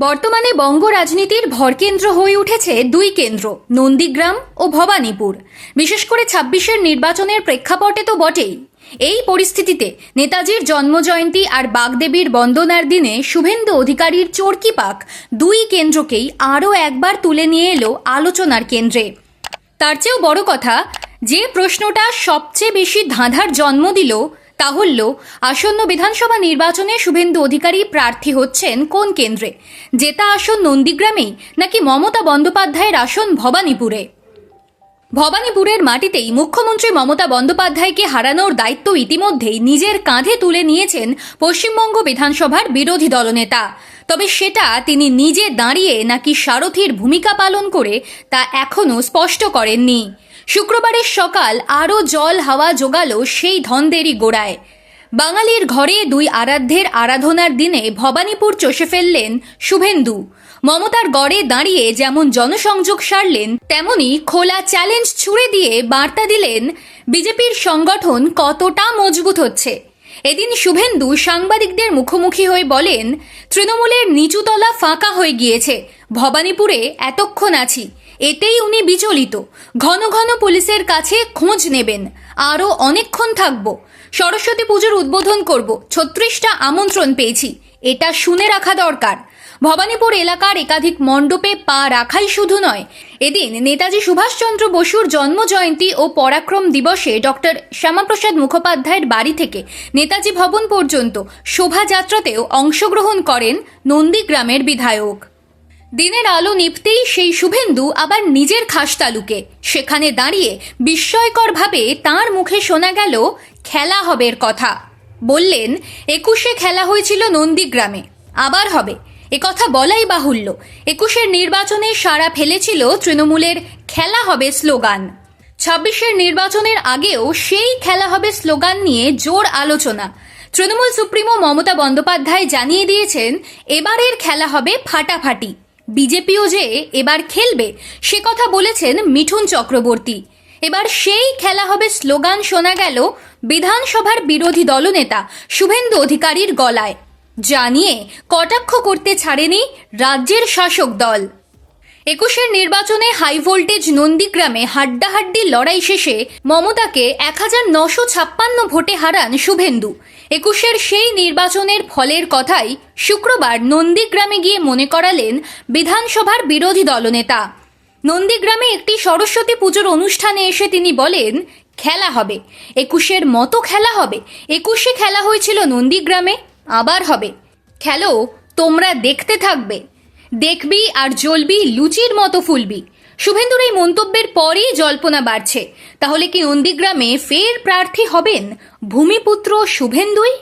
বর্তমানে বঙ্গ রাজনীতির ভরকেন্দ্র হয়ে উঠেছে দুই কেন্দ্র, নন্দীগ্রাম ও ভবানীপুর। বিশেষ করে ২৬-এর নির্বাচনের প্রেক্ষাপটে তো বটেই। এই পরিস্থিতিতে নেতাজির জন্মজয়ন্তী আর বাগদেবীর বন্দনার দিনে শুভেন্দু অধিকারীর চরকি পাক দুই কেন্দ্রকেই আরও একবার তুলে নিয়ে এলো আলোচনার কেন্দ্রে। তার চেয়েও বড় কথা, যে প্রশ্নটা সবচেয়ে বেশি ধাঁধার জন্ম দিল তা হল আসন্ন বিধানসভা নির্বাচনে শুভেন্দু অধিকারী প্রার্থী হচ্ছেন কোন কেন্দ্রে? জেতা আসন নন্দীগ্রামেই নাকি মমতা বন্দ্যোপাধ্যায়ের আসন ভবানীপুরে? ভবানীপুরের মাটিতেই মুখ্যমন্ত্রী মমতা বন্দ্যোপাধ্যায়কে হারানোর দায়িত্ব ইতিমধ্যেই নিজের কাঁধে তুলে নিয়েছেন পশ্চিমবঙ্গ বিধানসভার বিরোধী দলনেতা। তবে সেটা তিনি নিজে দাঁড়িয়ে নাকি সারথীর ভূমিকা পালন করে তা এখনও স্পষ্ট করেননি। শুক্রবারের সকাল আরও জল হাওয়া জোগালো সেই ধন্দেরই গোড়ায়। বাঙালির ঘরে দুই আরাধ্যের আরাধনার দিনে ভবানীপুর চষে ফেললেন শুভেন্দু। মমতার গড়ে দাঁড়িয়ে যেমন জনসংযোগ সারলেন, তেমনি খোলা চ্যালেঞ্জ ছুড়ে দিয়ে বার্তা দিলেন বিজেপির সংগঠন কতটা মজবুত হচ্ছে। এদিন শুভেন্দু সাংবাদিকদের মুখোমুখি হয়ে বলেন, তৃণমূলের নিচুতলা ফাঁকা হয়ে গিয়েছে, ভবানীপুরে এতক্ষণ আছি। এতেই উনি বিচলিত। ঘন ঘন পুলিশের কাছে খোঁজ নেবেন, আরও অনেকক্ষণ থাকব। সরস্বতী পুজোর উদ্বোধন করব, ৩৬টা আমন্ত্রণ পেয়েছি, এটা শুনে রাখা দরকার। ভবানীপুর এলাকার একাধিক মণ্ডপে পা রাখাই শুধু নয়, এদিন নেতাজি সুভাষচন্দ্র বসুর জন্মজয়ন্তী ও পরাক্রম দিবসে ডক্টর শ্যামাপ্রসাদ মুখোপাধ্যায়ের বাড়ি থেকে নেতাজি ভবন পর্যন্ত শোভাযাত্রাতেও অংশগ্রহণ করেন নন্দীগ্রামের বিধায়ক। দিনের আলো নিভতেই সেই শুভেন্দু আবার নিজের খাসতালুকে। সেখানে দাঁড়িয়ে বিস্ময়করভাবে তাঁর মুখে শোনা গেল খেলা হবের কথা। বললেন, ২১-এ খেলা হয়েছিল নন্দীগ্রামে, আবার হবে। একথা বলাই বাহুল্য। ২১-এর নির্বাচনে সাড়া ফেলেছিল তৃণমূলের খেলা হবে স্লোগান। ২৬-এর নির্বাচনের আগেও সেই খেলা হবে স্লোগান নিয়ে জোর আলোচনা। তৃণমূল সুপ্রিমো মমতা বন্দ্যোপাধ্যায় জানিয়ে দিয়েছেন, এবারের খেলা হবে ফাটাফাটি। বিজেপিও যে এবার খেলবে সে কথা বলেছেন মিঠুন চক্রবর্তী। এবার সেই খেলা হবে স্লোগান শোনা গেল বিধানসভার বিরোধী দলনেতা শুভেন্দু অধিকারীর গলায়, যা নিয়ে কটাক্ষ করতে ছাড়েনি রাজ্যের শাসক দল। ২১-এর নির্বাচনে হাই ভোল্টেজ নন্দীগ্রামে হাড্ডাহাড্ডি লড়াই শেষে মমতাকে ১৯৫৬ ভোটে হারান শুভেন্দু। ২১-এর সেই নির্বাচনের ফলের কথাই শুক্রবার নন্দীগ্রামে গিয়ে মনে করালেন বিধানসভার বিরোধী দলনেতা। নন্দীগ্রামে একটি সরস্বতী পুজোর অনুষ্ঠানে এসে তিনি বলেন, খেলা হবে, ২১-এর মতো খেলা হবে। ২১-এ খেলা হয়েছিল নন্দীগ্রামে, আবার হবে। খেলো, তোমরা দেখতে থাকবে, দেখবি আর জ্বলবি, লুচির মতো ফুলবি। শুভেন্দুর এই মন্তব্যের পরই জল্পনা বাড়ছে, তাহলে কি নন্দীগ্রামে ফের প্রার্থী হবেন ভূমিপুত্র শুভেন্দুই?